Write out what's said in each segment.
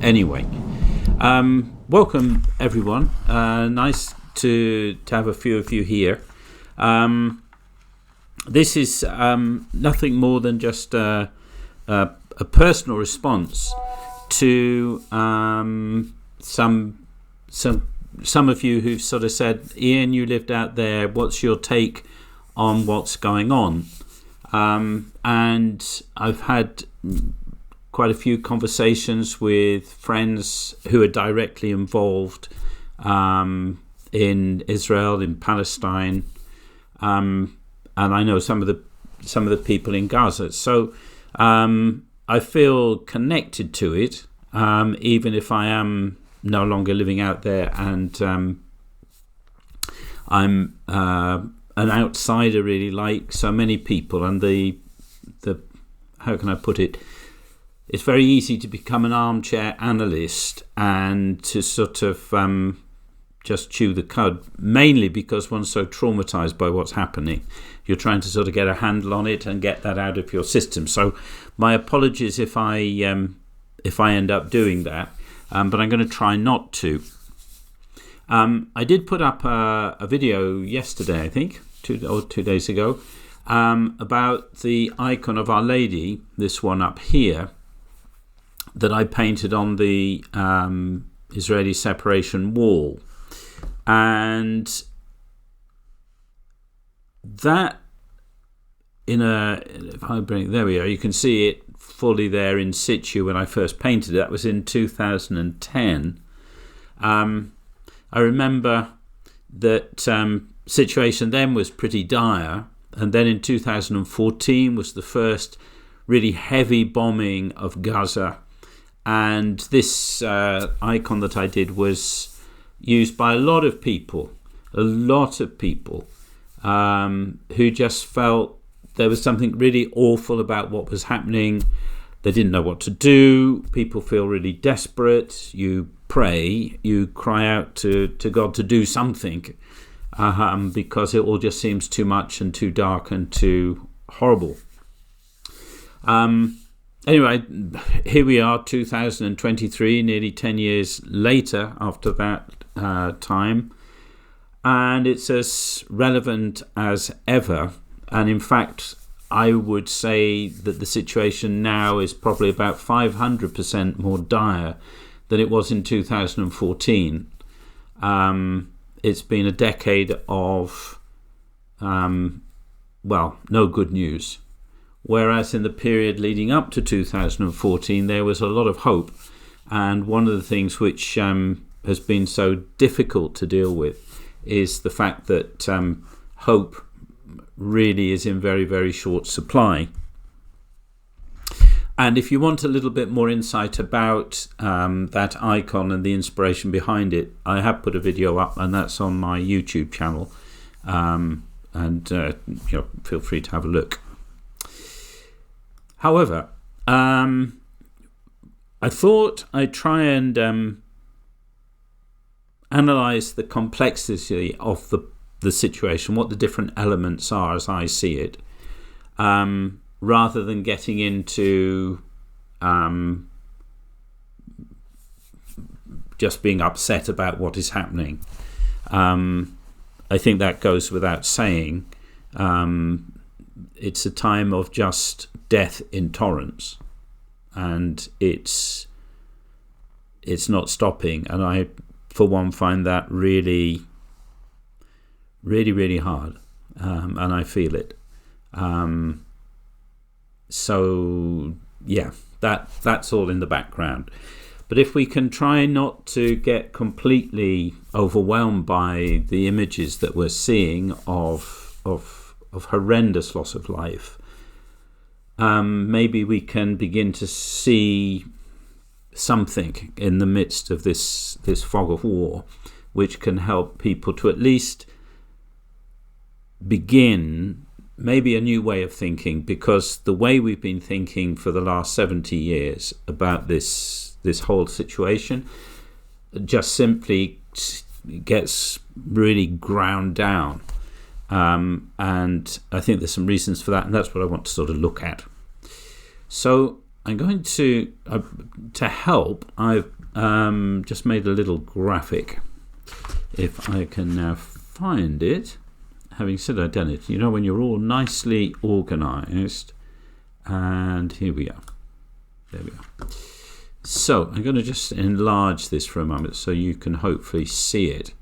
Anyway, welcome everyone. Nice to have a few of you here. This is nothing more than just a personal response to some of you who've sort of said, Ian, you lived out there, what's your take on what's going on? And I've had quite a few conversations with friends who are directly involved in Israel, in Palestine, and I know some of the people in Gaza. So I feel connected to it, even if I am no longer living out there, and I'm an outsider, really, like so many people. And the how can I put it? It's very easy to become an armchair analyst and to sort of just chew the cud, mainly because one's so traumatized by what's happening. You're trying to sort of get a handle on it and get that out of your system. So my apologies if I end up doing that, but I'm going to try not to. I did put up a video yesterday, I think, 2 days ago, about the icon of Our Lady, this one up here, that I painted on the Israeli separation wall. And that, if I bring, there we are, you can see it fully there in situ when I first painted it. That was in 2010. I remember that situation then was pretty dire, and then in 2014 was the first really heavy bombing of Gaza, and this icon that I did was used by a lot of people who just felt there was something really awful about what was happening. They didn't know what to do. People feel really desperate. You pray, you cry out to God to do something, because it all just seems too much and too dark and too horrible. Anyway, here we are, 2023, nearly 10 years later after that time, and it's as relevant as ever. And in fact, I would say that the situation now is probably about 500% more dire than it was in 2014. It's been a decade of, no good news. Whereas in the period leading up to 2014, there was a lot of hope. And one of the things which has been so difficult to deal with is the fact that hope really is in very, very short supply. And if you want a little bit more insight about that icon and the inspiration behind it, I have put a video up, and that's on my YouTube channel. Feel free to have a look. However, I thought I'd try and analyze the complexity of the situation, what the different elements are as I see it, rather than getting into just being upset about what is happening. I think that goes without saying. It's a time of just death in torrents, and it's not stopping. And I, for one, find that really, really, really hard, and I feel it. So yeah, that's all in the background. But if we can try not to get completely overwhelmed by the images that we're seeing of horrendous loss of life, maybe we can begin to see something in the midst of this fog of war, which can help people to at least begin maybe a new way of thinking, because the way we've been thinking for the last 70 years about this whole situation just simply gets really ground down. And I think there's some reasons for that, and that's what I want to sort of look at. So I'm going to help, I've just made a little graphic. If I can now find it, having said I've done it, when you're all nicely organised, and here we are. There we are. So I'm going to just enlarge this for a moment so you can hopefully see it.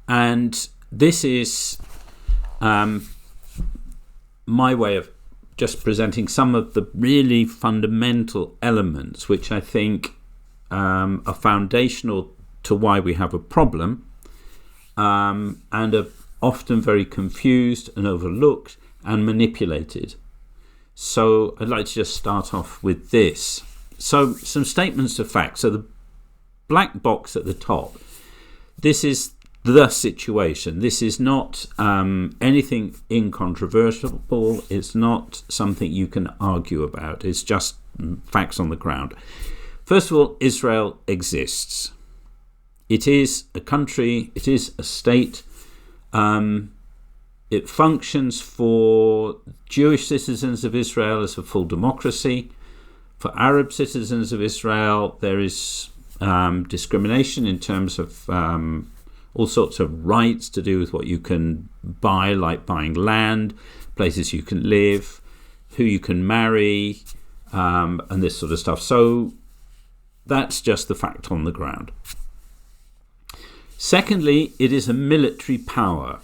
And this is my way of just presenting some of the really fundamental elements which I think are foundational to why we have a problem, and are often very confused and overlooked and manipulated. So I'd like to just start off with this. So some statements of fact. So the black box at the top, this is the situation. This is not anything incontrovertible. It's not something you can argue about. It's just facts on the ground. First of all, Israel exists. It is a country. It is a state. It functions for Jewish citizens of Israel as a full democracy. For Arab citizens of Israel, there is discrimination in terms of all sorts of rights to do with what you can buy, like buying land, places you can live, who you can marry, and this sort of stuff. So that's just the fact on the ground. Secondly, it is a military power,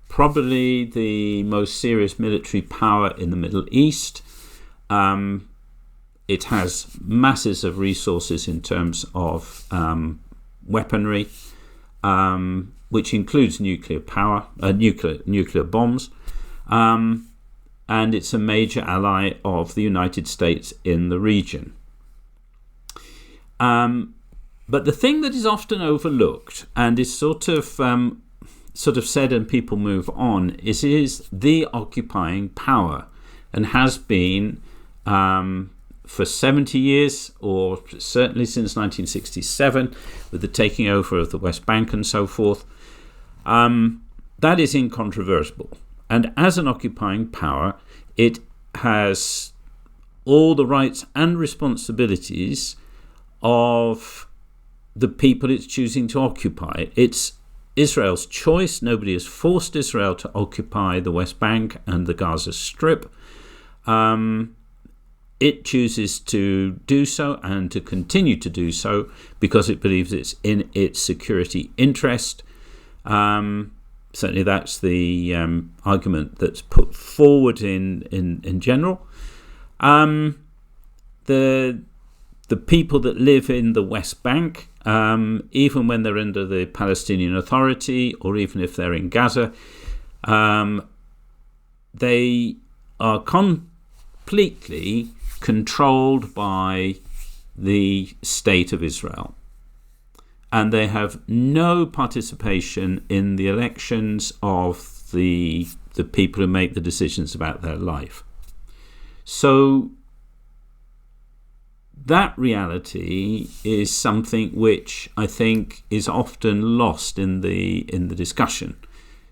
probably the most serious military power in the Middle East. It has masses of resources in terms of weaponry, which includes nuclear power, nuclear bombs, and it's a major ally of the United States in the region. But the thing that is often overlooked and is sort of said and people move on is the occupying power, and has been for 70 years, or certainly since 1967, with the taking over of the West Bank and so forth. That is incontrovertible. And as an occupying power, it has all the rights and responsibilities of the people it's choosing to occupy. It's Israel's choice. Nobody has forced Israel to occupy the West Bank and the Gaza Strip. It chooses to do so and to continue to do so because it believes it's in its security interest. Certainly that's the argument that's put forward in general. The people that live in the West Bank, even when they're under the Palestinian Authority, or even if they're in Gaza, they are completely controlled by the state of Israel, and they have no participation in the elections of the people who make the decisions about their life. So that reality is something which I think is often lost in the discussion.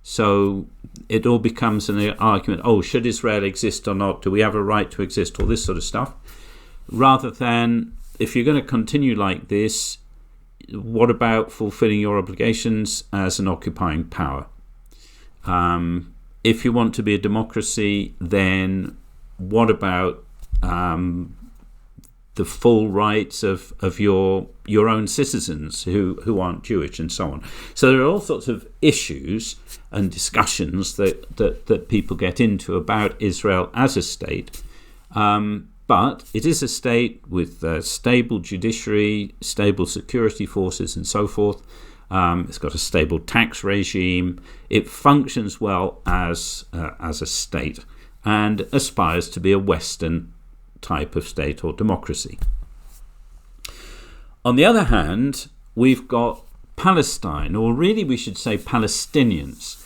So it all becomes an argument, should Israel exist or not? Do we have a right to exist? All this sort of stuff. Rather than, if you're going to continue like this, what about fulfilling your obligations as an occupying power? If you want to be a democracy, then what about the full rights of your own citizens who aren't Jewish, and so on? So there are all sorts of issues and discussions that people get into about Israel as a state. But it is a state with a stable judiciary, stable security forces, and so forth. It's got a stable tax regime. It functions well as a state, and aspires to be a Western type of state or democracy. On the other hand, we've got Palestine, or really we should say Palestinians,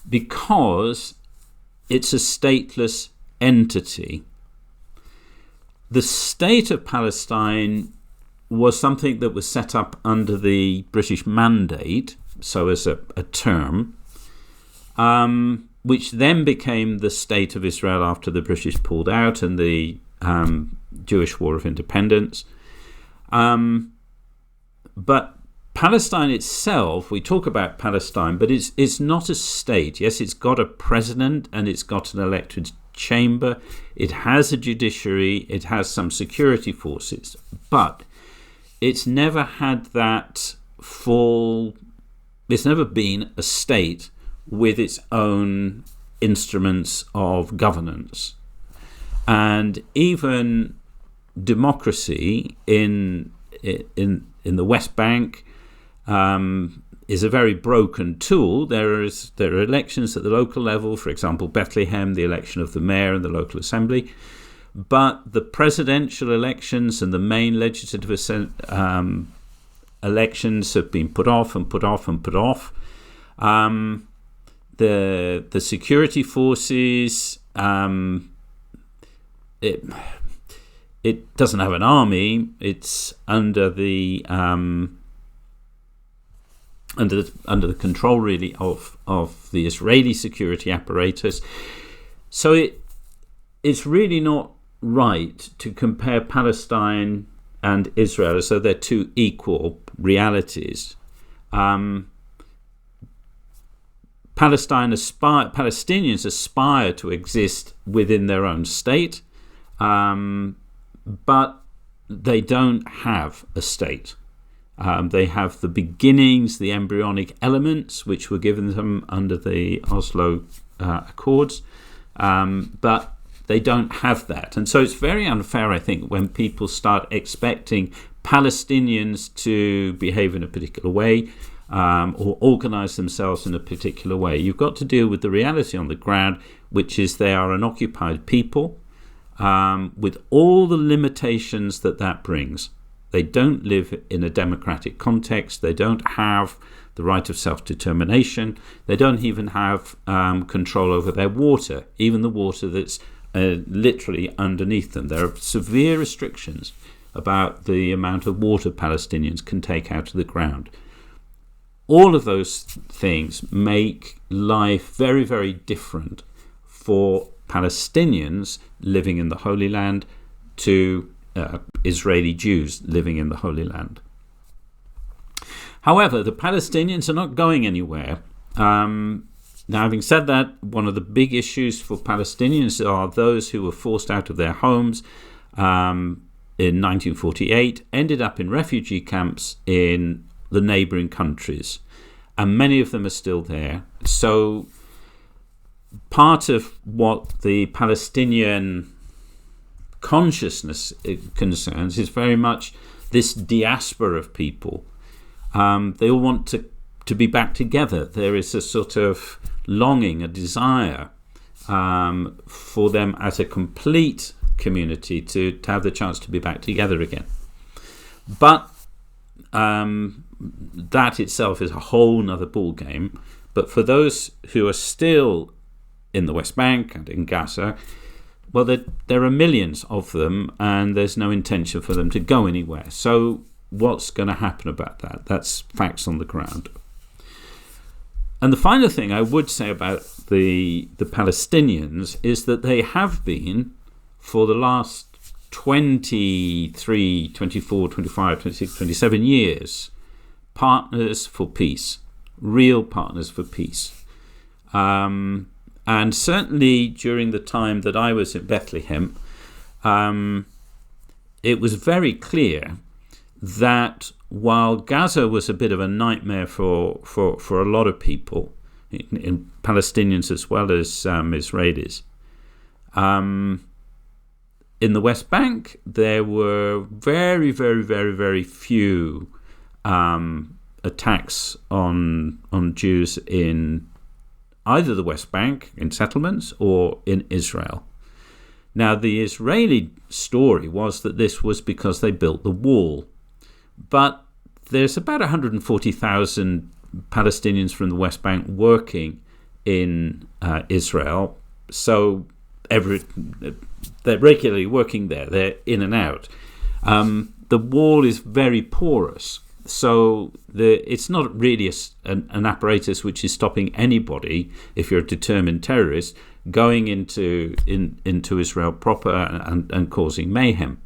because it's a stateless entity. The state of Palestine was something that was set up under the British Mandate, so as a term, which then became the state of Israel after the British pulled out and the Jewish War of Independence. But Palestine itself, we talk about Palestine, but it's not a state. Yes, it's got a president and it's got an elected chamber. It has a judiciary. It has some security forces. But it's never had that full... It's never been a state with its own instruments of governance. And even democracy in the West Bank is a very broken tool. There are elections at the local level, for example, Bethlehem, the election of the mayor and the local assembly. But the presidential elections and the main legislative elections have been put off and put off and put off. The security forces, it doesn't have an army. It's under the control really of the Israeli security apparatus. So it's really not right to compare Palestine and Israel as though they're two equal realities. Palestinians aspire to exist within their own state, but they don't have a state. They have the beginnings, the embryonic elements, which were given them under the Oslo Accords, but they don't have that. And so it's very unfair, I think, when people start expecting Palestinians to behave in a particular way or organize themselves in a particular way. You've got to deal with the reality on the ground, which is they are an occupied people with all the limitations that brings. They don't live in a democratic context. They don't have the right of self-determination. They don't even have control over their water, even the water that's literally underneath them. There are severe restrictions about the amount of water Palestinians can take out of the ground. All of those things make life very, very different for Palestinians living in the Holy Land to Israeli Jews living in the Holy Land. However, the Palestinians are not going anywhere. Now, having said that, one of the big issues for Palestinians are those who were forced out of their homes in 1948, ended up in refugee camps in the neighboring countries, and many of them are still there. So part of what the Palestinian consciousness concerns is very much this diaspora of people. They all want to be back together. There is a sort of longing, a desire for them as a complete community to have the chance to be back together again. But that itself is a whole nother ball game. But for those who are still in the West Bank and in Gaza, well, there are millions of them, and there's no intention for them to go anywhere. So what's going to happen about that? That's facts on the ground. And the final thing I would say about the Palestinians is that they have been, for the last 23, 24, 25, 26, 27 years, partners for peace, real partners for peace. And certainly during the time that I was in Bethlehem, it was very clear that while Gaza was a bit of a nightmare for a lot of people, in Palestinians as well as Israelis, in the West Bank there were very, very, very, very few attacks on Jews in either the West Bank, in settlements, or in Israel. Now, the Israeli story was that this was because they built the wall. But there's about 140,000 Palestinians from the West Bank working in Israel. So they're regularly working there. They're in and out. The wall is very porous. So it's not really an apparatus which is stopping anybody, if you're a determined terrorist, going into Israel proper and causing mayhem.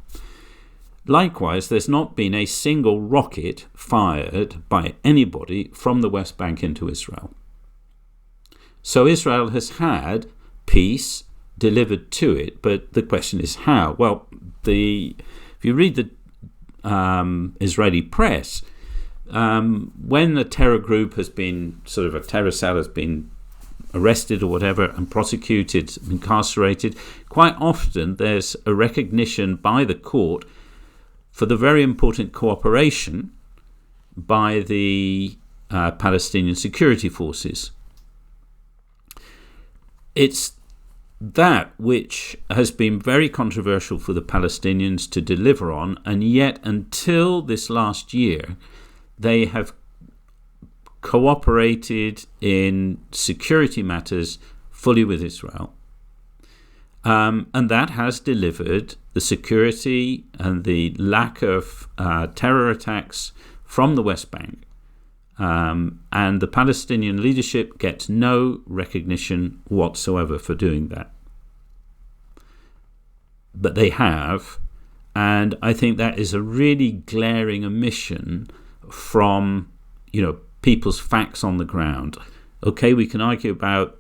Likewise, there's not been a single rocket fired by anybody from the West Bank into Israel. So Israel has had peace delivered to it, but the question is how? Well, if you read the Israeli press, when a terror group has been, sort of a terror cell has been arrested or whatever and prosecuted, incarcerated, quite often there's a recognition by the court for the very important cooperation by the Palestinian security forces. It's that which has been very controversial for the Palestinians to deliver on, and yet until this last year they have cooperated in security matters fully with Israel, and that has delivered the security and the lack of terror attacks from the West Bank. And the Palestinian leadership gets no recognition whatsoever for doing that. But they have, and I think that is a really glaring omission from, people's facts on the ground. Okay, we can argue about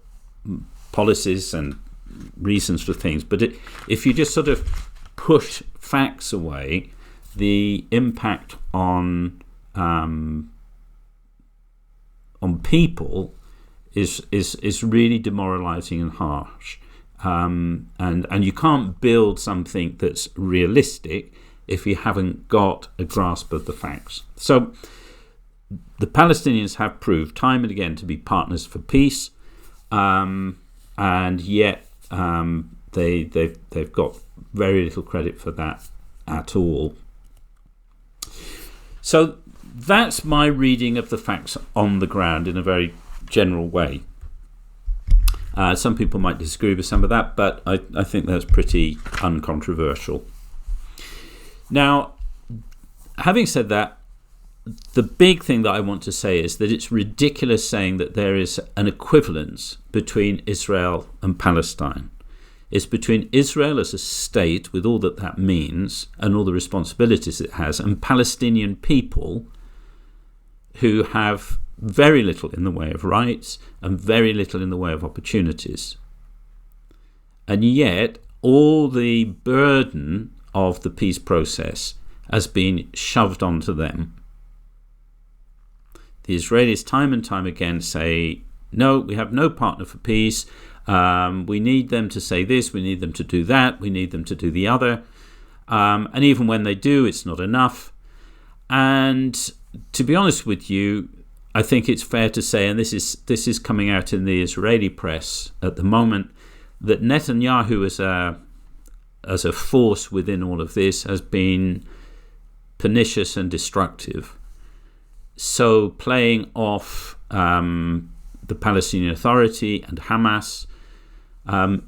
policies and reasons for things, but if you just sort of push facts away, the impact on people is really demoralizing and harsh, and you can't build something that's realistic if you haven't got a grasp of the facts. So the Palestinians have proved time and again to be partners for peace, and yet they've got very little credit for that at all. So that's my reading of the facts on the ground in a very general way. Some people might disagree with some of that, but I think that's pretty uncontroversial. Now, having said that, the big thing that I want to say is that it's ridiculous saying that there is an equivalence between Israel and Palestine. It's between Israel as a state, with all that means and all the responsibilities it has, and Palestinian people who have very little in the way of rights and very little in the way of opportunities. And yet, all the burden of the peace process has been shoved onto them. The Israelis time and time again say, no, we have no partner for peace. We need them to say this, we need them to do that, we need them to do the other. And even when they do, it's not enough. And to be honest with you, I think it's fair to say, and this is coming out in the Israeli press at the moment, that Netanyahu as a force within all of this has been pernicious and destructive. So playing off the Palestinian Authority and Hamas,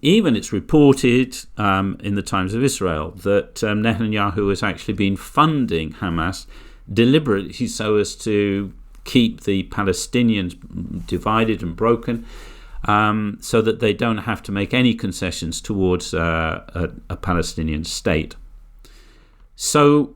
even it's reported in the Times of Israel that Netanyahu has actually been funding Hamas deliberately so as to keep the Palestinians divided and broken, so that they don't have to make any concessions towards a Palestinian state. So,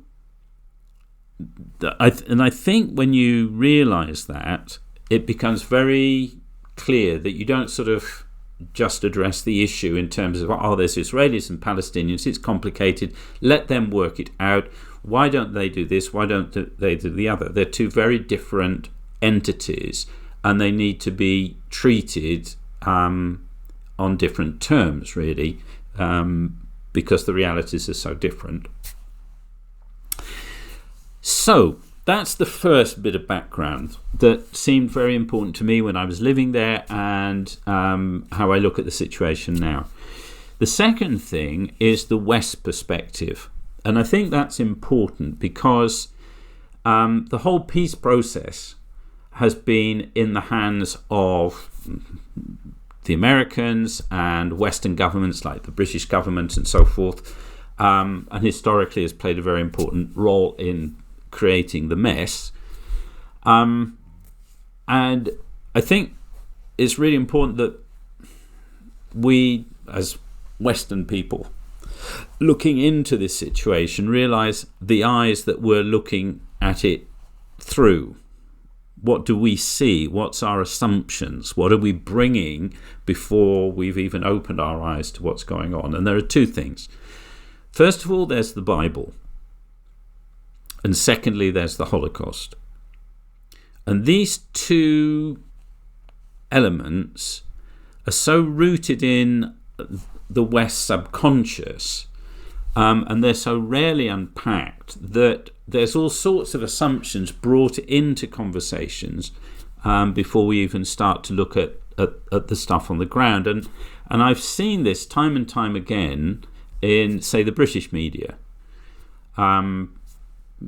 I think when you realise that, it becomes very clear that you don't sort of just address the issue in terms of, there's Israelis and Palestinians, it's complicated, let them work it out. Why don't they do this? Why don't they do the other? They're two very different entities, and they need to be treated on different terms, really, because the realities are so different. So that's the first bit of background that seemed very important to me when I was living there, and how I look at the situation now. The second thing is the West perspective. And I think that's important because the whole peace process has been in the hands of the Americans and Western governments like the British government and so forth, and historically has played a very important role in creating the mess. And I think it's really important that we, as Western people, looking into this situation, realize the eyes that we're looking at it through. What do we see? What's our assumptions? What are we bringing before we've even opened our eyes to what's going on? And there are two things. First of all, there's the Bible. And secondly, there's the Holocaust. And these two elements are so rooted in the West subconscious, and they're so rarely unpacked, that there's all sorts of assumptions brought into conversations before we even start to look at the stuff on the ground. And I've seen this time and time again in, say, the British media.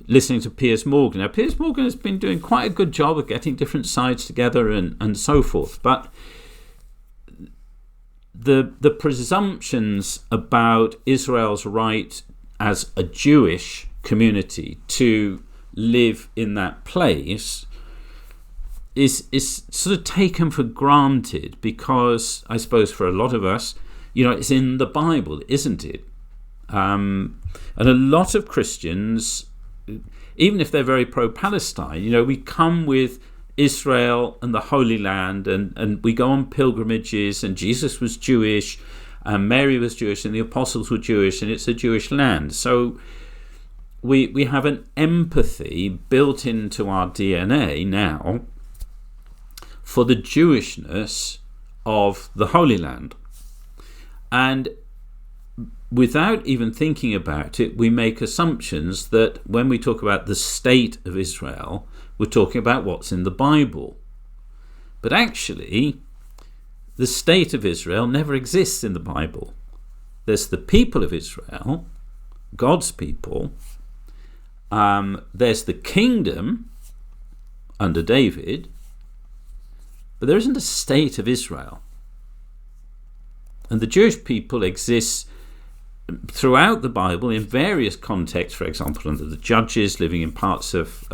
Listening to Piers Morgan. Now, Piers Morgan has been doing quite a good job of getting different sides together and so forth, but the presumptions about Israel's right as a Jewish community to live in that place is sort of taken for granted, because I suppose for a lot of us, it's in the Bible, isn't it? And a lot of Christians, even if they're very pro-Palestine, we come with Israel and the Holy Land, and we go on pilgrimages, and Jesus was Jewish, and Mary was Jewish, and the apostles were Jewish, and it's a Jewish land. So we have an empathy built into our DNA now for the Jewishness of the Holy Land. And without even thinking about it, we make assumptions that when we talk about the state of Israel, we're talking about what's in the Bible. But actually, the state of Israel never exists in the Bible. There's the people of Israel, God's people. There's the kingdom under David, but there isn't a state of Israel. And the Jewish people exist throughout the Bible in various contexts, for example, under the judges, living in parts of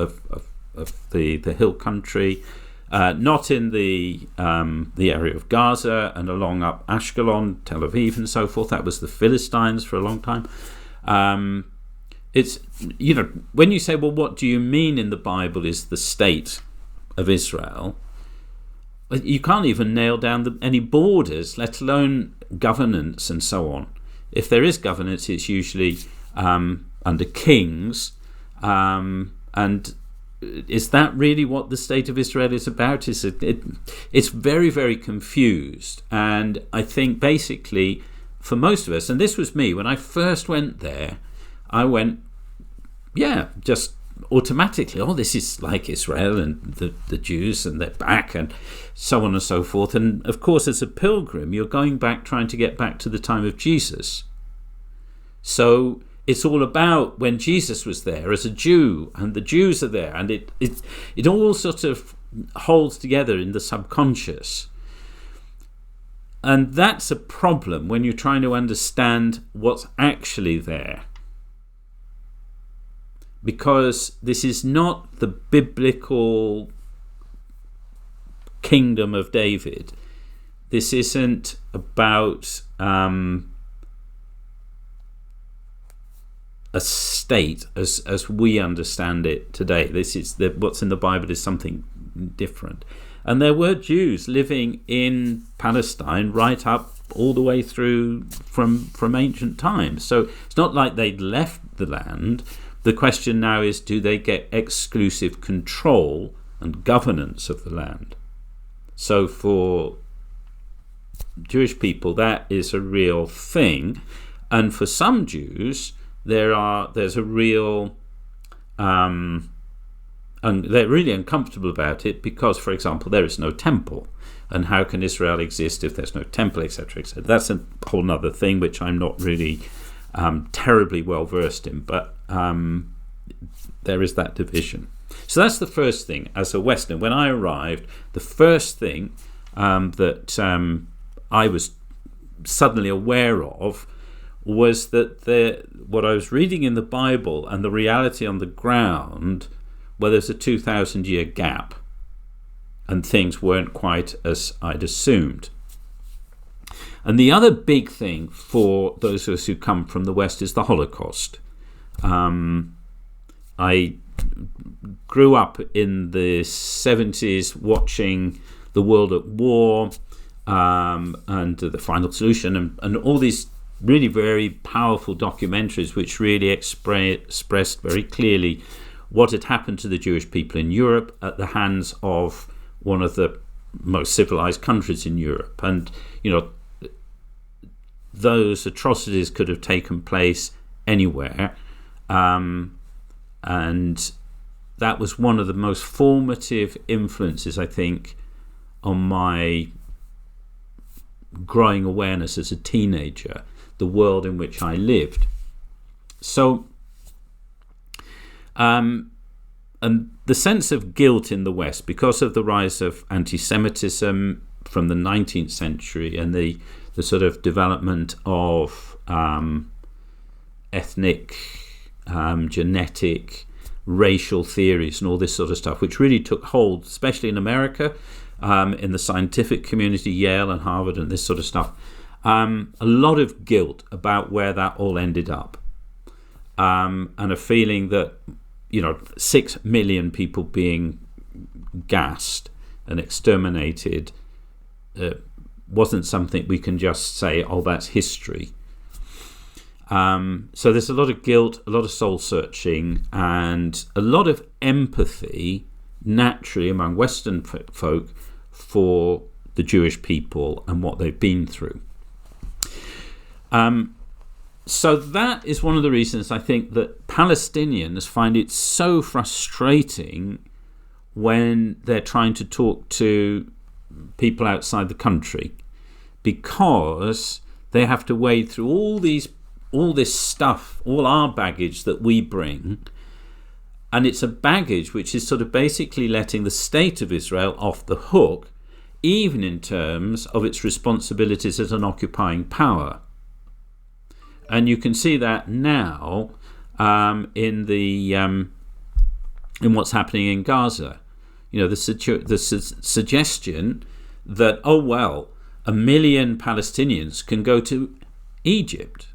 the hill country, not in the area of Gaza and along up Ashkelon, Tel Aviv, and so forth. That was the Philistines for a long time. It's when you say, well, what do you mean in the Bible is the state of Israel? You can't even nail down any borders, let alone governance and so on. If there is governance, it's usually under kings. And is that really what the state of Israel is about? It's very, very confused. And I think basically for most of us, and this was me, when I first went there, I went, just automatically, this is like Israel and the Jews and they're back and so on and so forth. And of course, as a pilgrim, you're going back, trying to get back to the time of Jesus. So it's all about when Jesus was there as a Jew, and the Jews are there, and it all sort of holds together in the subconscious. And that's a problem when you're trying to understand what's actually there. Because this is not the biblical kingdom of David. This isn't about a state as we understand it today. This is what's in the Bible is something different. And there were Jews living in Palestine right up all the way through from ancient times. So it's not like they'd left the land. The question now is, do they get exclusive control and governance of the land? So for Jewish people, that is a real thing. And for some Jews, there's a real... and they're really uncomfortable about it because, for example, there is no temple. And how can Israel exist if there's no temple, etc., etc.? That's a whole other thing which I'm not really terribly well versed in, but there is that division. So that's the first thing. As a Westerner, when I arrived, the first thing that I was suddenly aware of was that what I was reading in the Bible and the reality on the ground, well, there's a 2,000-year gap, and things weren't quite as I'd assumed. And the other big thing for those of us who come from the West is the Holocaust. I grew up in the 70s watching The World at War and The Final Solution and all these really very powerful documentaries which really expressed very clearly what had happened to the Jewish people in Europe at the hands of one of the most civilized countries in Europe. And, those atrocities could have taken place anywhere. And that was one of the most formative influences, I think, on my growing awareness as a teenager, the world in which I lived. So, and the sense of guilt in the West, because of the rise of anti-Semitism from the 19th century and the sort of development of ethnic, genetic, racial theories and all this sort of stuff, which really took hold, especially in America, in the scientific community, Yale and Harvard and this sort of stuff. A lot of guilt about where that all ended up, and a feeling that 6 million people being gassed and exterminated wasn't something we can just say, oh, that's history. So there's a lot of guilt, a lot of soul searching, and a lot of empathy naturally among Western folk for the Jewish people and what they've been through. So that is one of the reasons I think that Palestinians find it so frustrating when they're trying to talk to people outside the country, because they have to wade through all this stuff, all our baggage that we bring, and it's a baggage which is sort of basically letting the state of Israel off the hook, even in terms of its responsibilities as an occupying power. And you can see that now in what's happening in Gaza. The suggestion that, 1 million Palestinians can go to Egypt.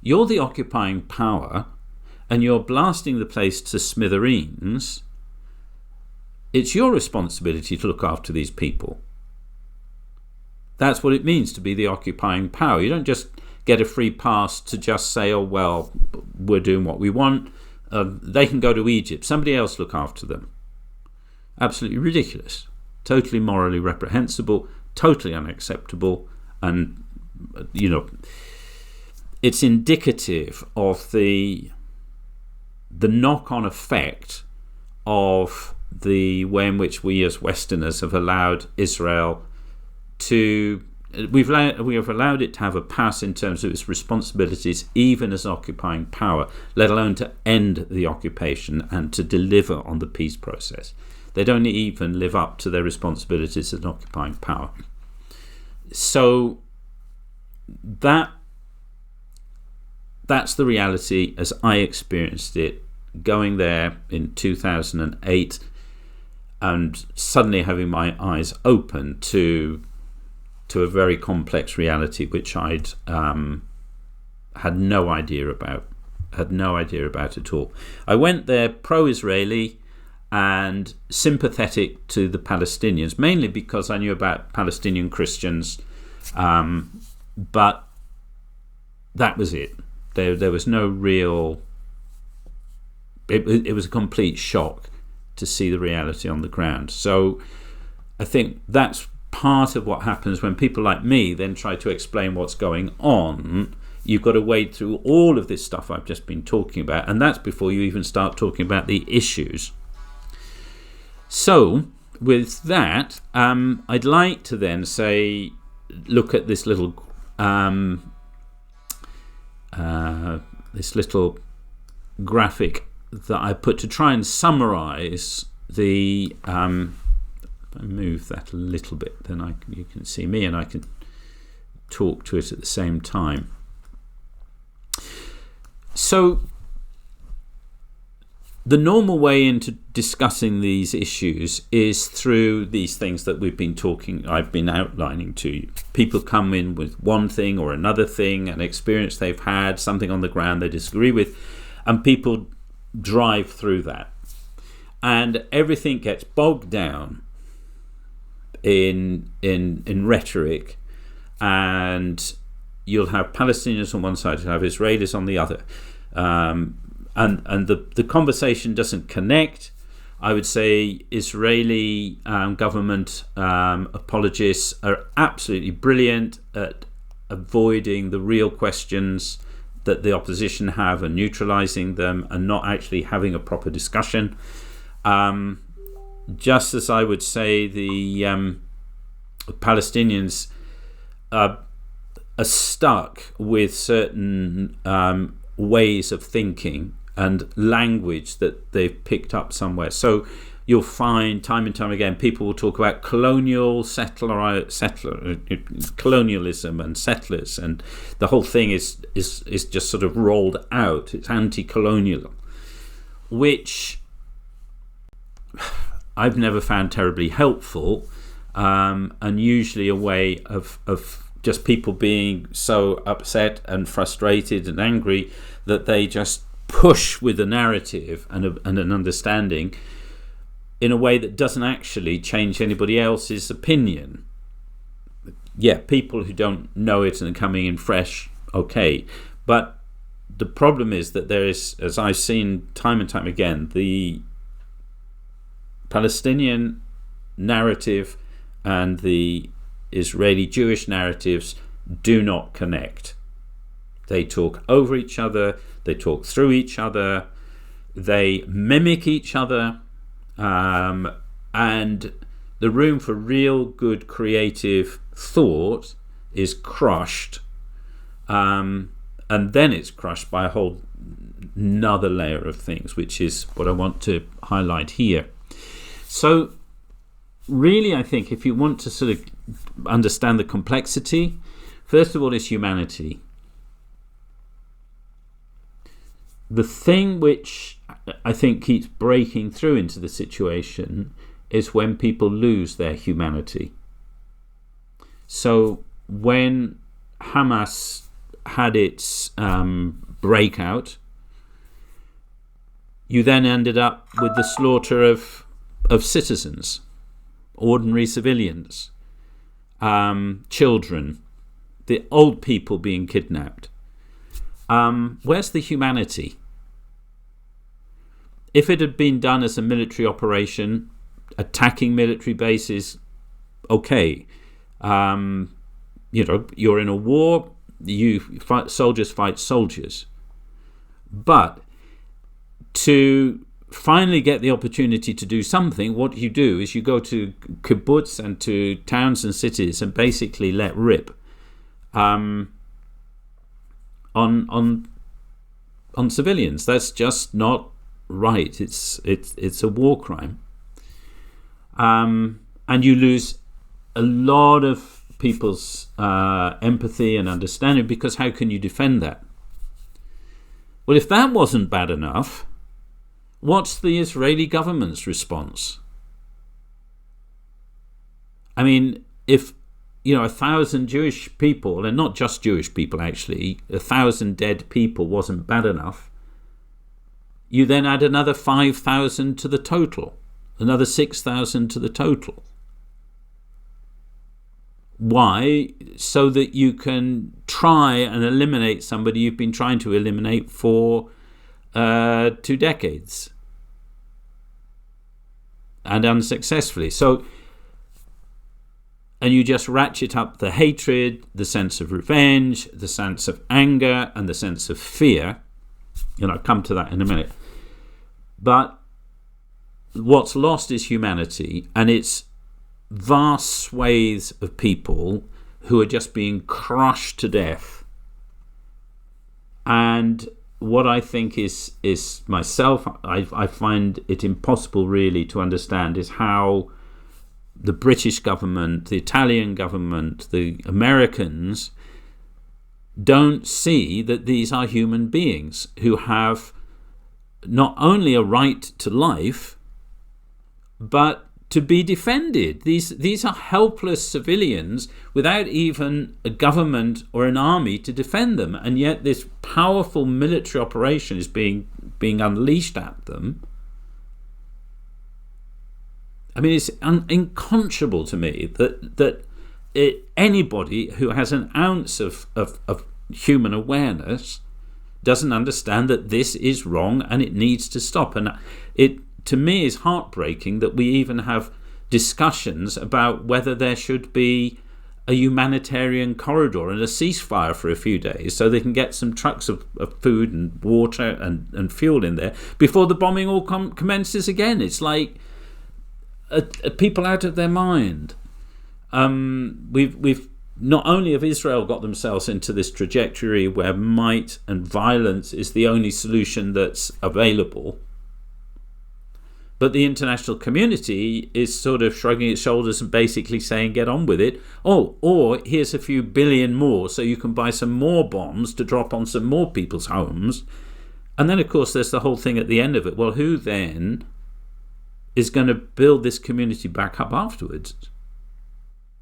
You're the occupying power and you're blasting the place to smithereens. It's your responsibility to look after these people. That's what it means to be the occupying power. You don't just get a free pass to just say, we're doing what we want. They can go to Egypt. Somebody else look after them. Absolutely ridiculous. Totally morally reprehensible. Totally unacceptable. And, it's indicative of the knock-on effect of the way in which we as Westerners have allowed Israel to... We have allowed it to have a pass in terms of its responsibilities, even as occupying power, let alone to end the occupation and to deliver on the peace process. They don't even live up to their responsibilities as an occupying power. So that's the reality as I experienced it, going there in 2008 and suddenly having my eyes open to a very complex reality which I'd had no idea about at all. I went there pro-Israeli and sympathetic to the Palestinians, mainly because I knew about Palestinian Christians, but that was it. There was no real... It was a complete shock to see the reality on the ground. So I think that's part of what happens when people like me then try to explain what's going on. You've got to wade through all of this stuff I've just been talking about, and that's before you even start talking about the issues. So with that, I'd like to then look at this little graphic that I put to try and summarize the if I move that a little bit, then you can see me and I can talk to it at the same time. So the normal way into discussing these issues is through these things that I've been outlining to you. People come in with one thing or another thing, an experience they've had, something on the ground they disagree with, and people drive through that. And everything gets bogged down in rhetoric, and you'll have Palestinians on one side, you'll have Israelis on the other. And the conversation doesn't connect. I would say Israeli government apologists are absolutely brilliant at avoiding the real questions that the opposition have and neutralizing them and not actually having a proper discussion. Just as I would say the Palestinians are stuck with certain ways of thinking and language that they've picked up somewhere. So you'll find time and time again people will talk about colonialism and settlers, and the whole thing is just sort of rolled out. It's anti-colonial, which I've never found terribly helpful, and usually a way of just people being so upset and frustrated and angry that they just push with a narrative and an understanding in a way that doesn't actually change anybody else's opinion. Yeah, people who don't know it and are coming in fresh, okay. But the problem is that there is, as I've seen time and time again, the Palestinian narrative and the Israeli Jewish narratives do not connect. They talk over each other, they talk through each other, they mimic each other, and the room for real good creative thought is crushed, and then it's crushed by a whole another layer of things, which is what I want to highlight here. So really, I think if you want to sort of understand the complexity, first of all is humanity. The thing which I think keeps breaking through into the situation is when people lose their humanity. So when Hamas had its breakout, you then ended up with the slaughter of citizens, ordinary civilians, children, the old people being kidnapped. Where's the humanity? If it had been done as a military operation, attacking military bases, okay. You're in a war, soldiers fight soldiers. But to finally get the opportunity to do something, what you do is you go to kibbutz and to towns and cities and basically let rip on civilians. That's just not right. It's a war crime, and you lose a lot of people's empathy and understanding, because how can you defend that? Well, if that wasn't bad enough, what's the Israeli government's response? I mean, if 1,000 Jewish people, and not just Jewish people actually, 1,000 dead people wasn't bad enough, you then add another 5,000 to the total, another 6,000 to the total. Why? So that you can try and eliminate somebody you've been trying to eliminate for 2 decades, and unsuccessfully. So, and you just ratchet up the hatred, the sense of revenge, the sense of anger, and the sense of fear. I'll come to that in a minute. But what's lost is humanity, and it's vast swathes of people who are just being crushed to death. And what I think is myself, I find it impossible really to understand, is how the British government, the Italian government, the Americans don't see that these are human beings who have not only a right to life, but to be defended. These are helpless civilians without even a government or an army to defend them, and yet this powerful military operation is being unleashed at them. I mean, it's unconscionable to me that anybody who has an ounce of human awareness doesn't understand that this is wrong and it needs to stop. And it, to me, is heartbreaking that we even have discussions about whether there should be a humanitarian corridor and a ceasefire for a few days so they can get some trucks of food and water and fuel in there before the bombing all commences again. It's like people out of their mind. We've not only have Israel got themselves into this trajectory where might and violence is the only solution that's available, but the international community is sort of shrugging its shoulders and basically saying, get on with it. Oh, or here's a few billion more so you can buy some more bombs to drop on some more people's homes. And then, of course, there's the whole thing at the end of it. Well, who then is going to build this community back up afterwards?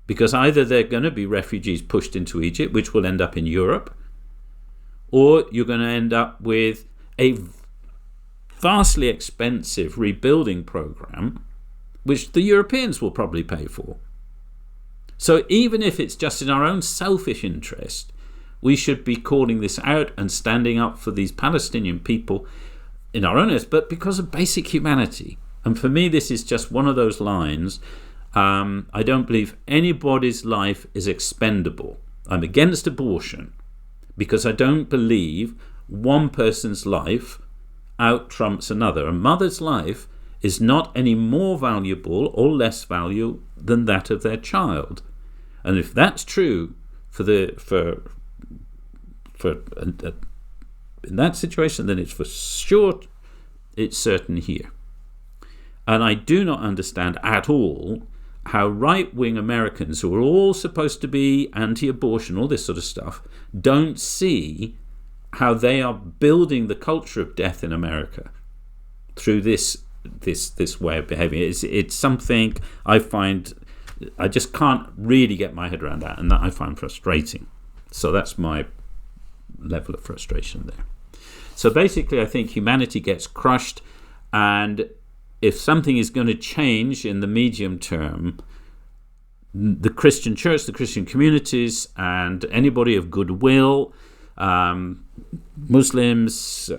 Because either they're going to be refugees pushed into Egypt, which will end up in Europe, or you're going to end up with a vastly expensive rebuilding program, which the Europeans will probably pay for. So even if it's just in our own selfish interest, we should be calling this out and standing up for these Palestinian people in our own interest, but because of basic humanity. And for me, this is just one of those lines. I don't believe anybody's life is expendable. I'm against abortion because I don't believe one person's life out trumps another. A mother's life is not any more valuable or less valuable than that of their child. And if that's true in that situation, then it's for sure, it's certain here. And I do not understand at all how right-wing Americans, who are all supposed to be anti-abortion, all this sort of stuff, don't see how they are building the culture of death in America through this way of behaving. It's something I find, I just can't really get my head around that, and that I find frustrating. So that's my level of frustration there. So basically, I think humanity gets crushed, and if something is going to change in the medium term, the Christian church, the Christian communities, and anybody of goodwill, Muslims,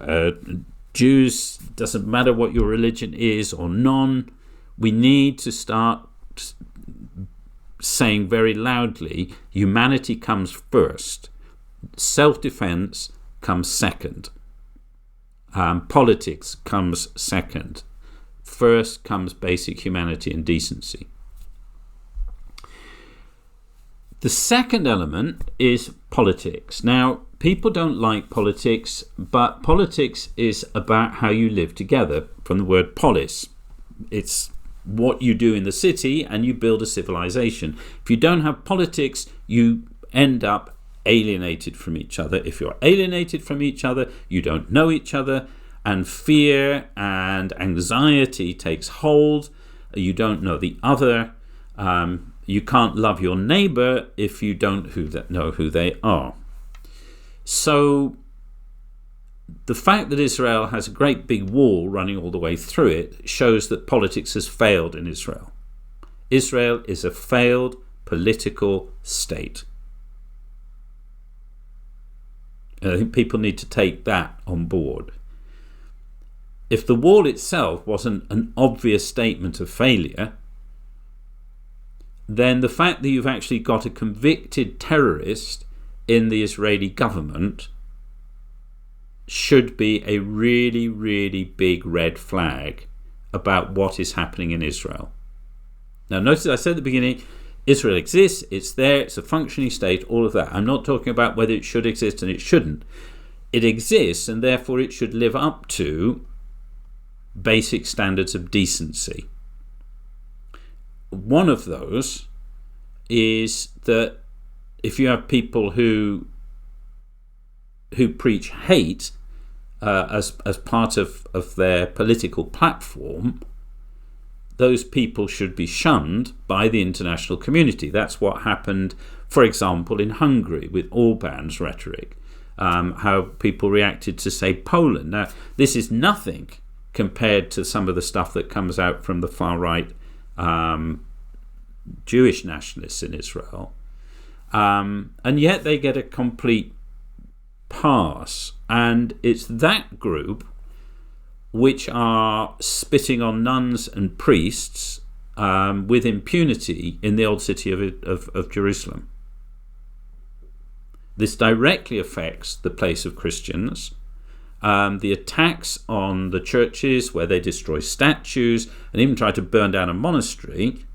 Jews, doesn't matter what your religion is or none, we need to start saying very loudly, humanity comes first, self-defense comes second, politics comes second. First comes basic humanity and decency. The second element is politics. Now, people don't like politics, but politics is about how you live together, from the word polis. It's what you do in the city, and you build a civilization. If you don't have politics, you end up alienated from each other. If you're alienated from each other, you don't know each other, and fear and anxiety takes hold. You don't know the other. You can't love your neighbor if you don't know who they are. So the fact that Israel has a great big wall running all the way through it shows that politics has failed in Israel. Israel is a failed political state. And I think people need to take that on board. If the wall itself wasn't an obvious statement of failure, then the fact that you've actually got a convicted terrorist in the Israeli government should be a really, really big red flag about what is happening in Israel. Now, notice I said at the beginning, Israel exists, it's there, it's a functioning state, all of that. I'm not talking about whether it should exist and it shouldn't. It exists, and therefore it should live up to basic standards of decency. One of those is that if you have people who preach hate, as part of their political platform, those people should be shunned by the international community. That's what happened, for example, in Hungary with Orban's rhetoric, how people reacted to, say, Poland. Now, this is nothing compared to some of the stuff that comes out from the far-right Jewish nationalists in Israel. And yet they get a complete pass. And it's that group which are spitting on nuns and priests with impunity in the old city of Jerusalem. This directly affects the place of Christians. The attacks on the churches where they destroy statues and even try to burn down a monastery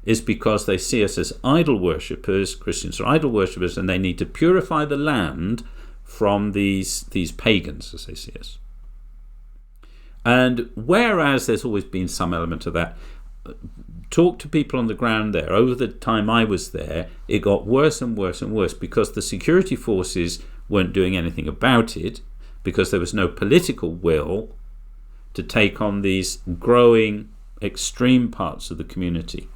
is because they see us as idol worshippers. Christians are idol worshippers, and they need to purify the land from these pagans, as they see us. And whereas there's always been some element of that, talk to people on the ground there. Over the time I was there, it got worse and worse and worse because the security forces weren't doing anything about it, because there was no political will to take on these growing extreme parts of the community.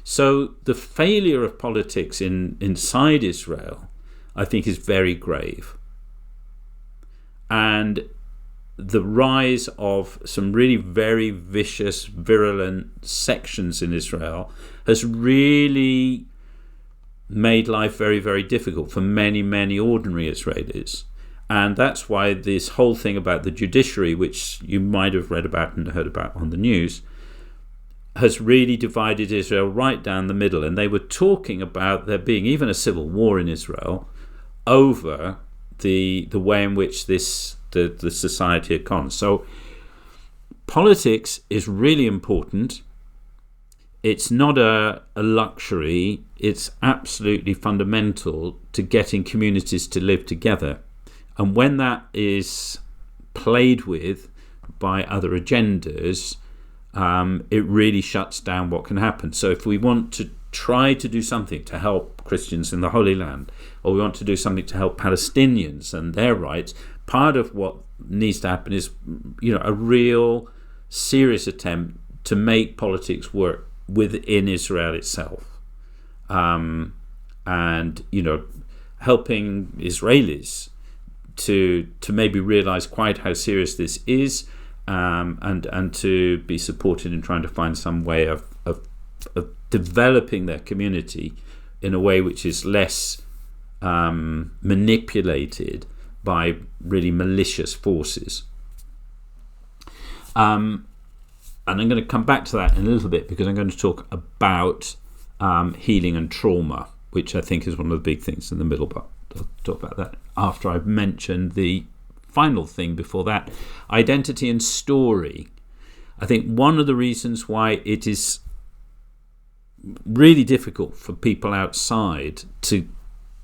So the failure of politics inside Israel, I think, is very grave. And the rise of some really very vicious, virulent sections in Israel has really made life very, very difficult for many, many ordinary Israelis. And that's why this whole thing about the judiciary, which you might have read about and heard about on the news, has really divided Israel right down the middle. And they were talking about there being even a civil war in Israel over the way in which the society had gone. So politics is really important. It's not a luxury. It's absolutely fundamental to getting communities to live together. And when that is played with by other agendas, it really shuts down what can happen. So if we want to try to do something to help Christians in the Holy Land, or we want to do something to help Palestinians and their rights, part of what needs to happen is, a real serious attempt to make politics work within Israel itself, and helping Israelis to maybe realize quite how serious this is, and to be supported in trying to find some way of developing their community in a way which is less manipulated by really malicious forces. And I'm going to come back to that in a little bit, because I'm going to talk about healing and trauma, which I think is one of the big things in the middle, but I'll talk about that after I've mentioned the final thing before that, identity and story. I think one of the reasons why it is really difficult for people outside to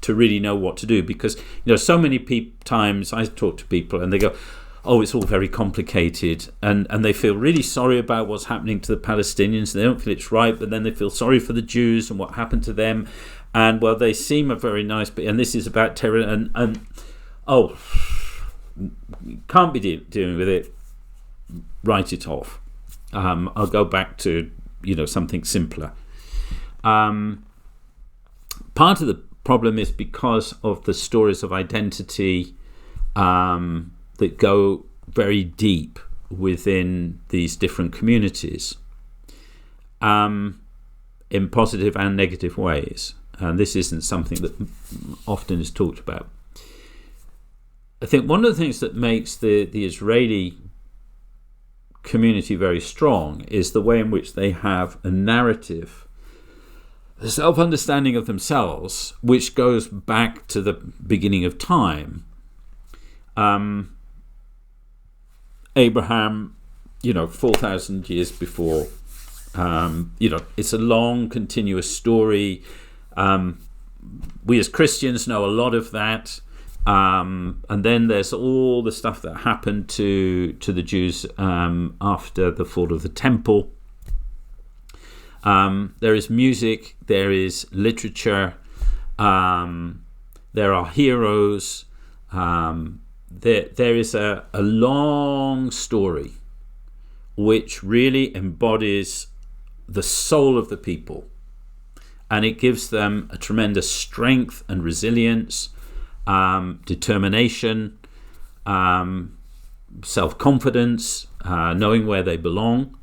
really know what to do, because so many times I talk to people and they go, oh, it's all very complicated, and they feel really sorry about what's happening to the Palestinians. They don't feel it's right, but then they feel sorry for the Jews and what happened to them, and well, they seem a very nice, and this is about terror, and oh, can't be dealing with it, write it off. I'll go back to something simpler. Part of the problem is because of the stories of identity that go very deep within these different communities, in positive and negative ways. And this isn't something that often is talked about. I think one of the things that makes the Israeli community very strong is the way in which they have a narrative, a self-understanding of themselves, which goes back to the beginning of time. Abraham, 4,000 years before, it's a long, continuous story. We as Christians know a lot of that. And then there's all the stuff that happened to the Jews after the fall of the temple. There is music, there is literature, there are heroes, there is a long story which really embodies the soul of the people, and it gives them a tremendous strength and resilience, determination, self-confidence, knowing where they belong,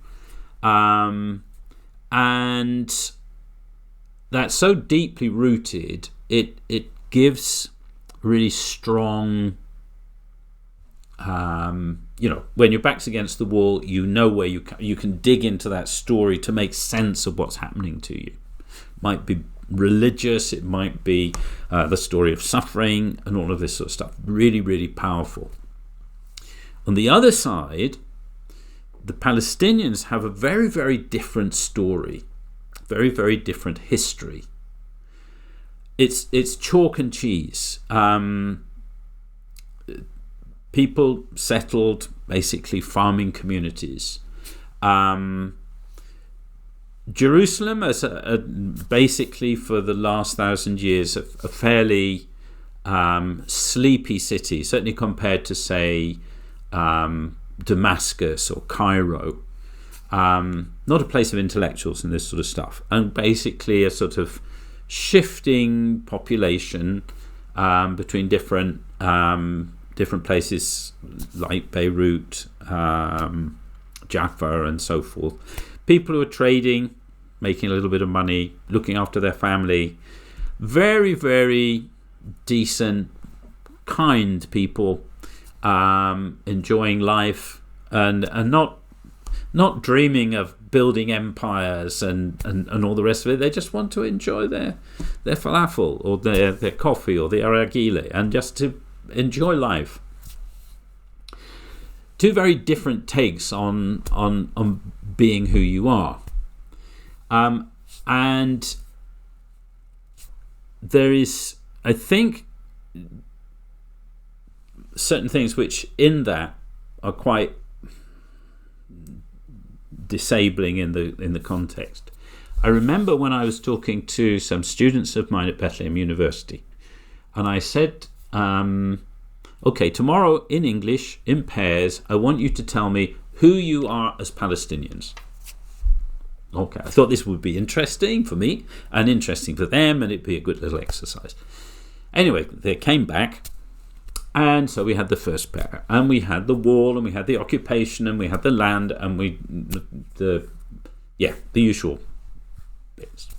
and that's so deeply rooted. It gives really strong, when your back's against the wall, you know where you can dig into that story to make sense of what's happening to you. It might be religious, it might be the story of suffering and all of this sort of stuff. Really, really powerful. On the other side, the Palestinians have a very, very different story, very, very different history. It's chalk and cheese. People settled basically farming communities. Jerusalem as basically for the last 1,000 years a fairly sleepy city, certainly compared to, say, Damascus or Cairo. Not a place of intellectuals and this sort of stuff, and basically a sort of shifting population between different places like Beirut, Jaffa and so forth. People who are trading, making a little bit of money, looking after their family. Very, very decent, kind people, enjoying life and not dreaming of building empires and all the rest of it. They just want to enjoy their falafel or their coffee or their aragile and just to enjoy life. Two very different takes on being who you are, and there is, I think, certain things which in that are quite disabling in the context. I remember when I was talking to some students of mine at Bethlehem University, and I said, okay, tomorrow in English, in pairs, I want you to tell me who you are as Palestinians. Okay, I thought this would be interesting for me and interesting for them, and it'd be a good little exercise. Anyway, they came back, and so we had the first pair, and we had the wall, and we had the occupation, and we had the land, and the usual bits.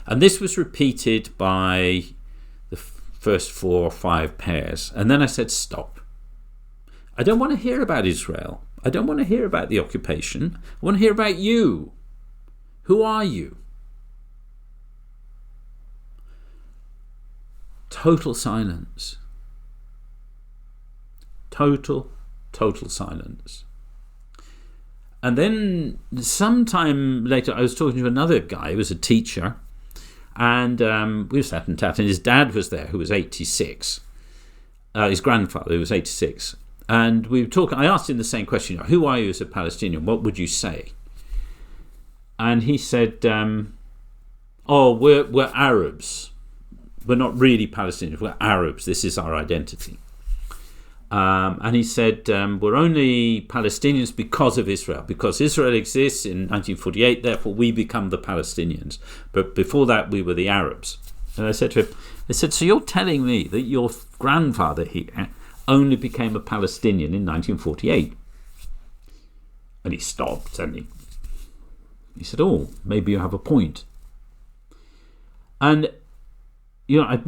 And this was repeated by the first 4 or 5 pairs, and then I said, stop. I don't want to hear about Israel. I don't want to hear about the occupation. I want to hear about you. Who are you? Total silence. Total silence. And then sometime later, I was talking to another guy who was a teacher, and we were sat and chatting, and his dad was there, who was 86. His grandfather, who was 86. And we were talking. I asked him the same question: who are you as a Palestinian? What would you say? And he said, we're Arabs. We're not really Palestinians. We're Arabs. This is our identity. And he said, we're only Palestinians because of Israel. Because Israel exists in 1948, therefore we become the Palestinians. But before that, we were the Arabs. And I said to him, so you're telling me that your grandfather here only became a Palestinian in 1948? And he stopped, and he said, maybe you have a point. And, that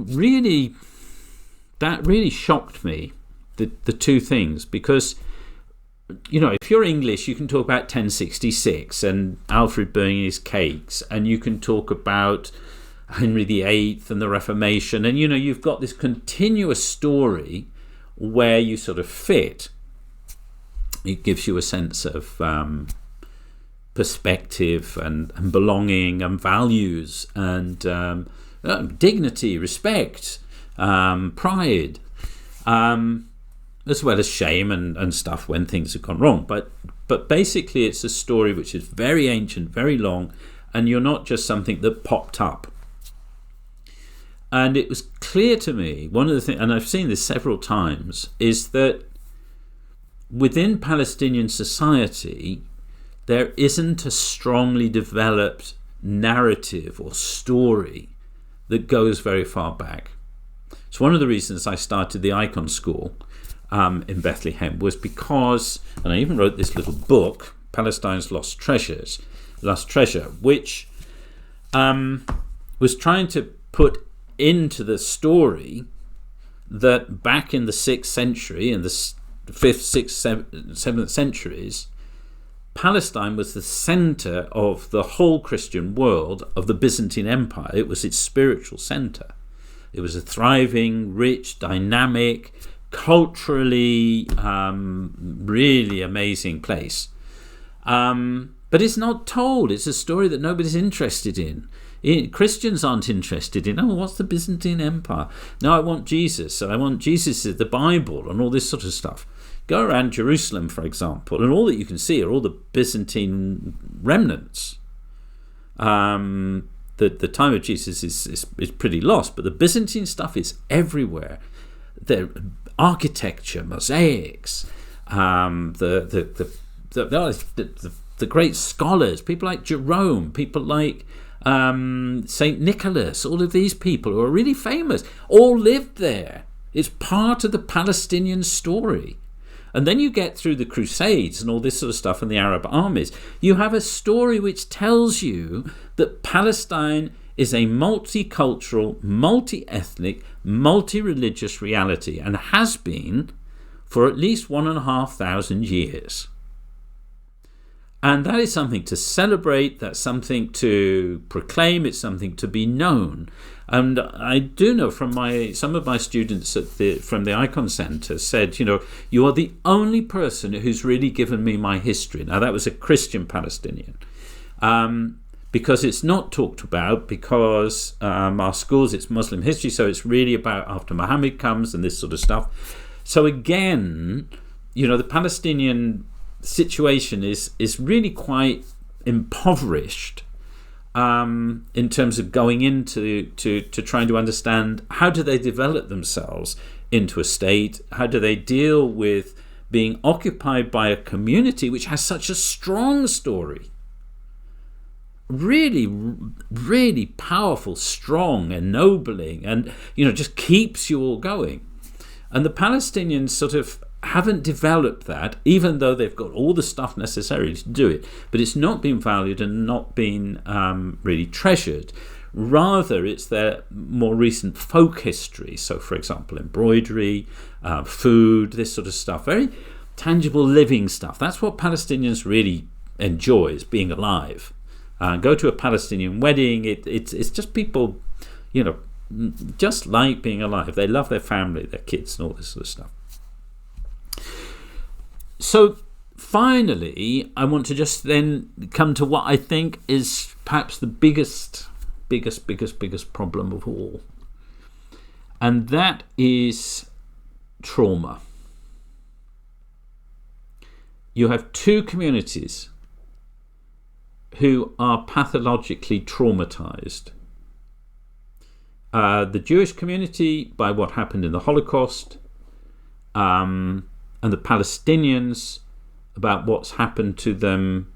really shocked me, the two things, because, if you're English, you can talk about 1066 and Alfred burning his cakes, and you can talk about Henry VIII and the Reformation, and, you've got this continuous story where you sort of fit. It gives you a sense of perspective and belonging and values and dignity, respect, pride, as well as shame and stuff when things have gone wrong. But basically it's a story which is very ancient, very long, and you're not just something that popped up. And it was clear to me, one of the things, and I've seen this several times, is that within Palestinian society, there isn't a strongly developed narrative or story that goes very far back. So one of the reasons I started the Icon School in Bethlehem was because, and I even wrote this little book, Palestine's Lost Treasure, which was trying to put into the story that back in the 6th century, in the 5th, 6th, 7th centuries, Palestine was the center of the whole Christian world of the Byzantine Empire. It was its spiritual center. It was a thriving, rich, dynamic, culturally really amazing place. But it's not told. It's a story that nobody's interested in. Christians aren't interested in, what's the Byzantine Empire? No, I want Jesus. I want Jesus, the Bible, and all this sort of stuff. Go around Jerusalem, for example, and all that you can see are all the Byzantine remnants. The time of Jesus is pretty lost, but the Byzantine stuff is everywhere. The architecture, mosaics, the great scholars, people like Jerome, people like St. Nicholas, all of these people who are really famous, all lived there. It's part of the Palestinian story. And then you get through the Crusades and all this sort of stuff and the Arab armies. You have a story which tells you that Palestine is a multicultural, multi-ethnic, multi-religious reality and has been for at least 1,500 years. And that is something to celebrate, that's something to proclaim, it's something to be known. And I do know from some of my students from the Icon Centre said, you are the only person who's really given me my history. Now, that was a Christian Palestinian. Because it's not talked about, because our schools, it's Muslim history, so it's really about after Muhammad comes and this sort of stuff. So again, the Palestinian situation is really quite impoverished in terms of going into to trying to understand how do they develop themselves into a state, how do they deal with being occupied by a community which has such a strong story, really, really powerful, strong, ennobling, and just keeps you all going. And the Palestinians sort of haven't developed that, even though they've got all the stuff necessary to do it, but it's not been valued and not been really treasured. Rather, it's their more recent folk history. So, for example, embroidery, food, this sort of stuff, very tangible living stuff. That's what Palestinians really enjoy, is being alive. Go to a Palestinian wedding, it's just people, just like being alive. They love their family, their kids, and all this sort of stuff. So finally, I want to just then come to what I think is perhaps the biggest problem of all. And that is trauma. You have two communities who are pathologically traumatized. The Jewish community by what happened in the Holocaust, and the Palestinians about what's happened to them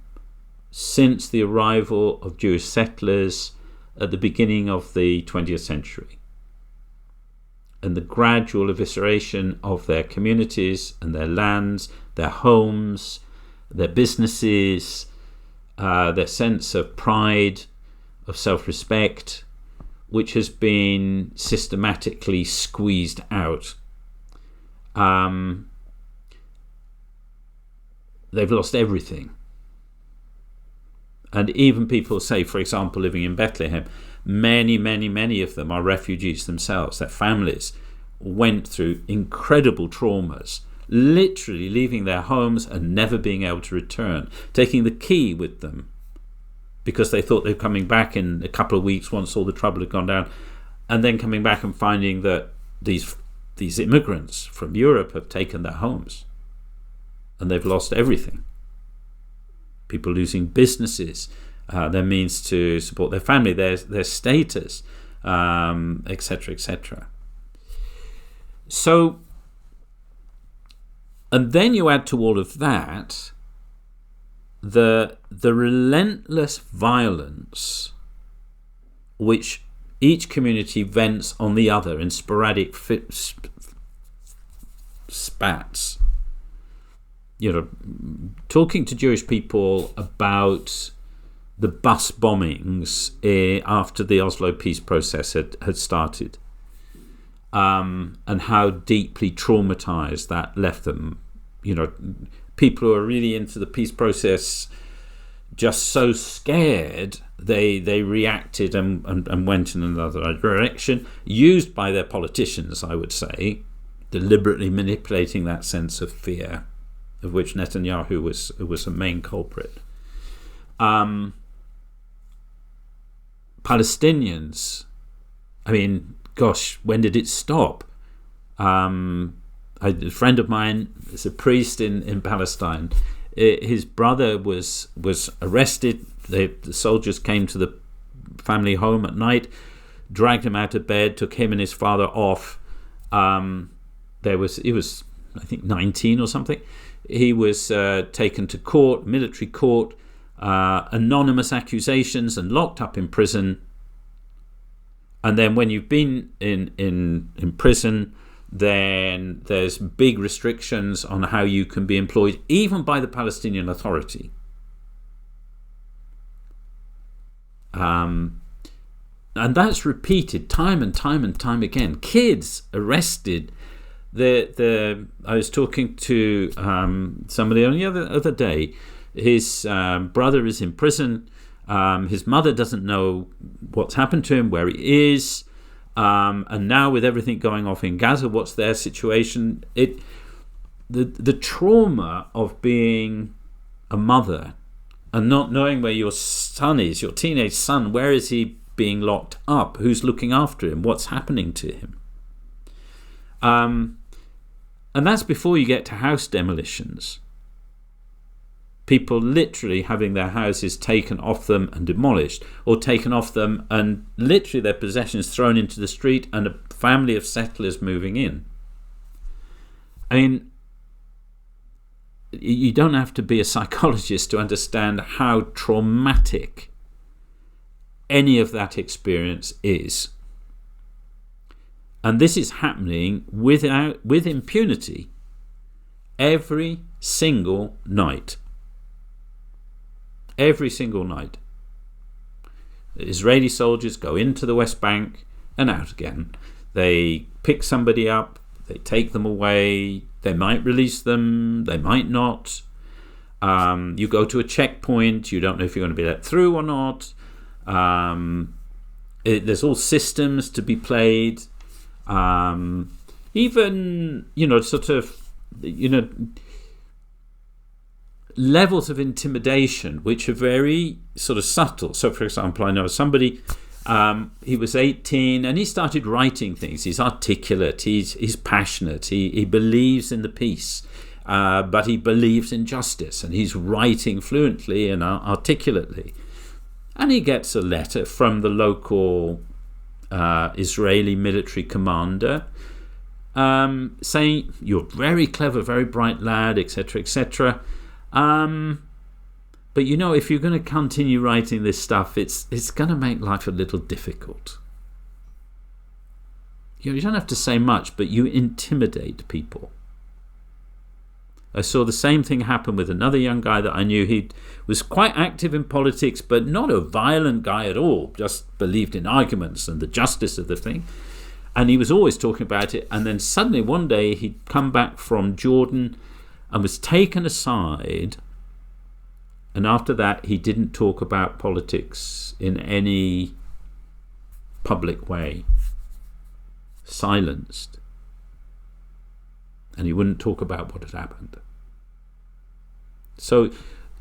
since the arrival of Jewish settlers at the beginning of the 20th century, and the gradual evisceration of their communities and their lands, their homes, their businesses, their sense of pride, of self-respect, which has been systematically squeezed out. They've lost everything. And even people say, for example, living in Bethlehem, many of them are refugees themselves. Their families went through incredible traumas, literally leaving their homes and never being able to return, taking the key with them because they thought they were coming back in a couple of weeks once all the trouble had gone down, and then coming back and finding that these immigrants from Europe have taken their homes. And they've lost everything. People losing businesses, their means to support their family, their status, etc., etc. So, and then you add to all of that the relentless violence which each community vents on the other in sporadic spats. Talking to Jewish people about the bus bombings after the Oslo peace process had started, and how deeply traumatized that left them. People who are really into the peace process, just so scared, they reacted and went in another direction, used by their politicians, I would say, deliberately manipulating that sense of fear, of which Netanyahu was a main culprit. Palestinians, I mean, gosh, when did it stop? A friend of mine is a priest in Palestine. His brother was arrested. The soldiers came to the family home at night, dragged him out of bed, took him and his father off. He was, I think, 19 or something. He was taken to court, military court, anonymous accusations, and locked up in prison. And then when you've been in prison, then there's big restrictions on how you can be employed, even by the Palestinian Authority. And that's repeated time and time and time again. Kids arrested. I was talking to somebody on the other day. His brother is in prison. His mother doesn't know what's happened to him, where he is. And now with everything going off in Gaza, what's their situation? The trauma of being a mother and not knowing where your son is, your teenage son, where is he being locked up? Who's looking after him? What's happening to him? And that's before you get to house demolitions. People literally having their houses taken off them and demolished, or taken off them and literally their possessions thrown into the street, and a family of settlers moving in. I mean, you don't have to be a psychologist to understand how traumatic any of that experience is. And this is happening with impunity every single night. Every single night. Israeli soldiers go into the West Bank and out again. They pick somebody up, they take them away, they might release them, they might not. You go to a checkpoint, you don't know if you're going to be let through or not. There's all systems to be played. Even, levels of intimidation which are very sort of subtle. So, for example, I know somebody, he was 18 and he started writing things. He's articulate, he's passionate, he believes in the peace, but he believes in justice, and he's writing fluently and articulately. And he gets a letter from the local Israeli military commander saying, "You're very clever, very bright lad, etc., etc. But if you're going to continue writing this stuff, it's going to make life a little difficult. You don't have to say much, but you intimidate people." I saw the same thing happen with another young guy that I knew. He was quite active in politics, but not a violent guy at all, just believed in arguments and the justice of the thing. And he was always talking about it. And then suddenly one day he'd come back from Jordan and was taken aside, and after that he didn't talk about politics in any public way. Silenced. And he wouldn't talk about what had happened. So,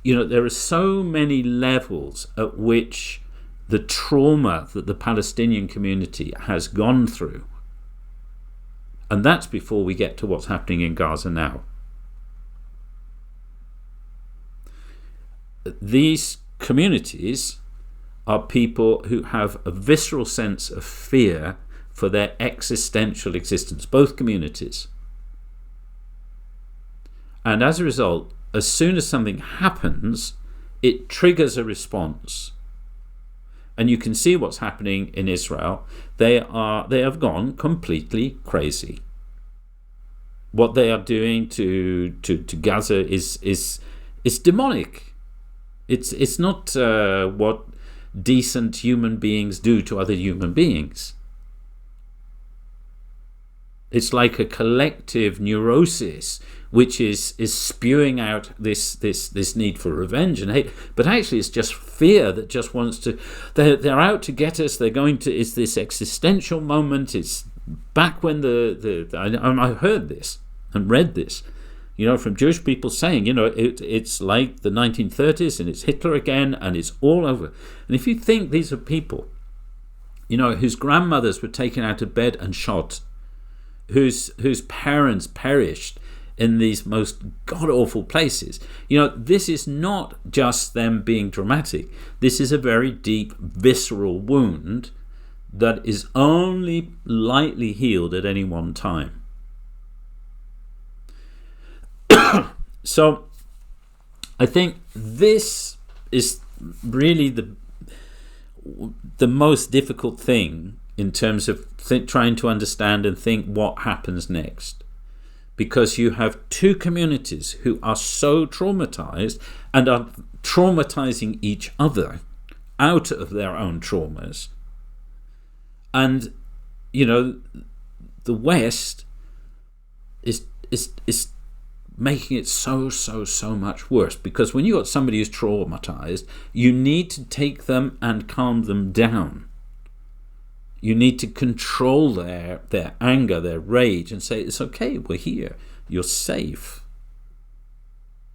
there are so many levels at which the trauma that the Palestinian community has gone through, and that's before we get to what's happening in Gaza now. These communities are people who have a visceral sense of fear for their existential existence, both communities. And as a result, as soon as something happens, it triggers a response. And you can see what's happening in Israel. They have gone completely crazy. What they are doing to Gaza is demonic. It's not what decent human beings do to other human beings. It's like a collective neurosis which is spewing out this need for revenge and hate. But actually it's just fear that just wants to... They're out to get us. They're going to... It's this existential moment. It's back when I heard this and read this, from Jewish people saying, it's like the 1930s and it's Hitler again and it's all over. And if you think these are people, whose grandmothers were taken out of bed and shot, whose parents perished in these most god-awful places, this is not just them being dramatic. This is a very deep, visceral wound that is only lightly healed at any one time. So I think this is really the most difficult thing in terms of trying to understand and think what happens next, because you have two communities who are so traumatized and are traumatizing each other out of their own traumas. And the West is making it so much worse, because when you got somebody who's traumatized, you need to take them and calm them down. You need to control their anger, their rage, and say, it's okay, we're here, you're safe,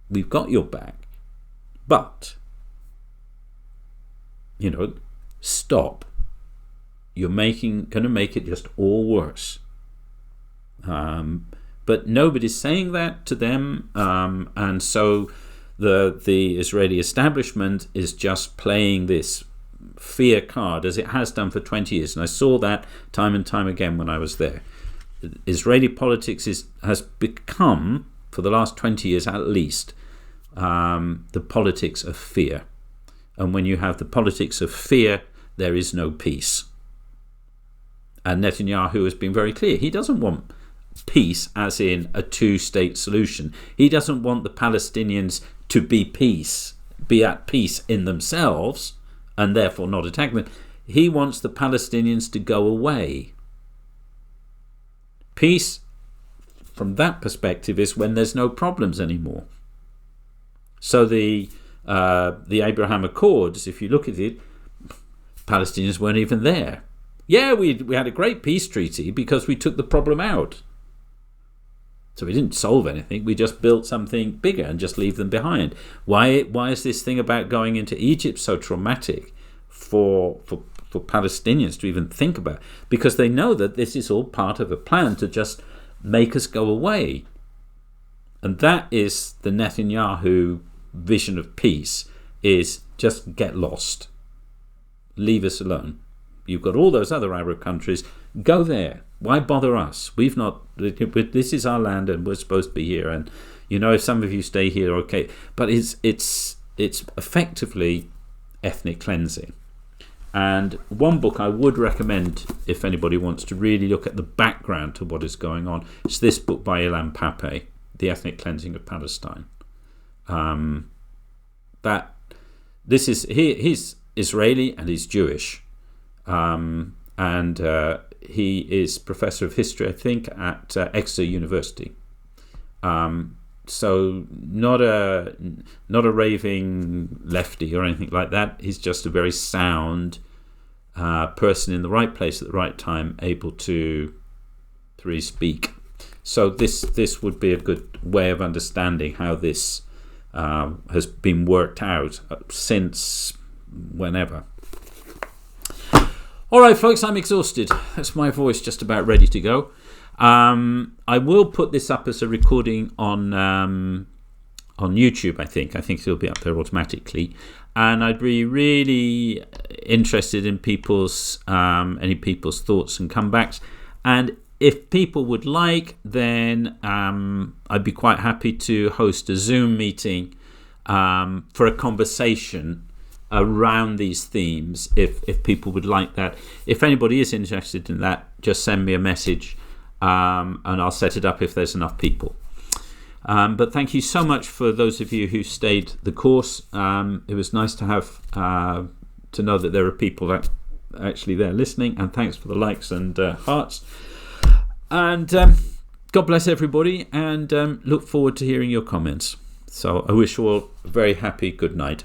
we've got your back. But stop. You're going to make it just all worse. But nobody's saying that to them, and so the Israeli establishment is just playing this fear card, as it has done for 20 years. And I saw that time and time again when I was there. Israeli politics has become, for the last 20 years at least, the politics of fear. And when you have the politics of fear, there is no peace. And Netanyahu has been very clear. He doesn't want peace as in a two-state solution. He doesn't want the Palestinians to be at peace in themselves and therefore not attack them. He wants the Palestinians to go away. Peace, from that perspective, is when there's no problems anymore. So the Abraham Accords, if you look at it, Palestinians weren't even there. Yeah, we had a great peace treaty because we took the problem out. So we didn't solve anything. We just built something bigger and just leave them behind. Why is this thing about going into Egypt so traumatic for Palestinians to even think about? Because they know that this is all part of a plan to just make us go away. And that is the Netanyahu vision of peace, is just get lost. Leave us alone. You've got all those other Arab countries. Go there. Why bother us? This is our land and we're supposed to be here. And if some of you stay here, okay. But it's effectively ethnic cleansing. And one book I would recommend if anybody wants to really look at the background to what is going on, it's this book by Ilan Pappé, The Ethnic Cleansing of Palestine. He's Israeli and he's Jewish. And he is professor of history, I think, at Exeter University. So not a raving lefty or anything like that. He's just a very sound person in the right place at the right time, able to really speak. So this would be a good way of understanding how this has been worked out since whenever. All right, folks, I'm exhausted. That's my voice just about ready to go. I will put this up as a recording on YouTube, I think. I think it'll be up there automatically. and I'd be really interested in any people's thoughts and comebacks. And if people would like, then I'd be quite happy to host a Zoom meeting for a conversation around these themes, if people would like that. If anybody is interested in that, just send me a message, and I'll set it up if there's enough people. But thank you so much for those of you who stayed the course. It was nice to have to know that there are people that actually there listening, and thanks for the likes and hearts. And God bless everybody, and look forward to hearing your comments. So I wish you all a very happy good night.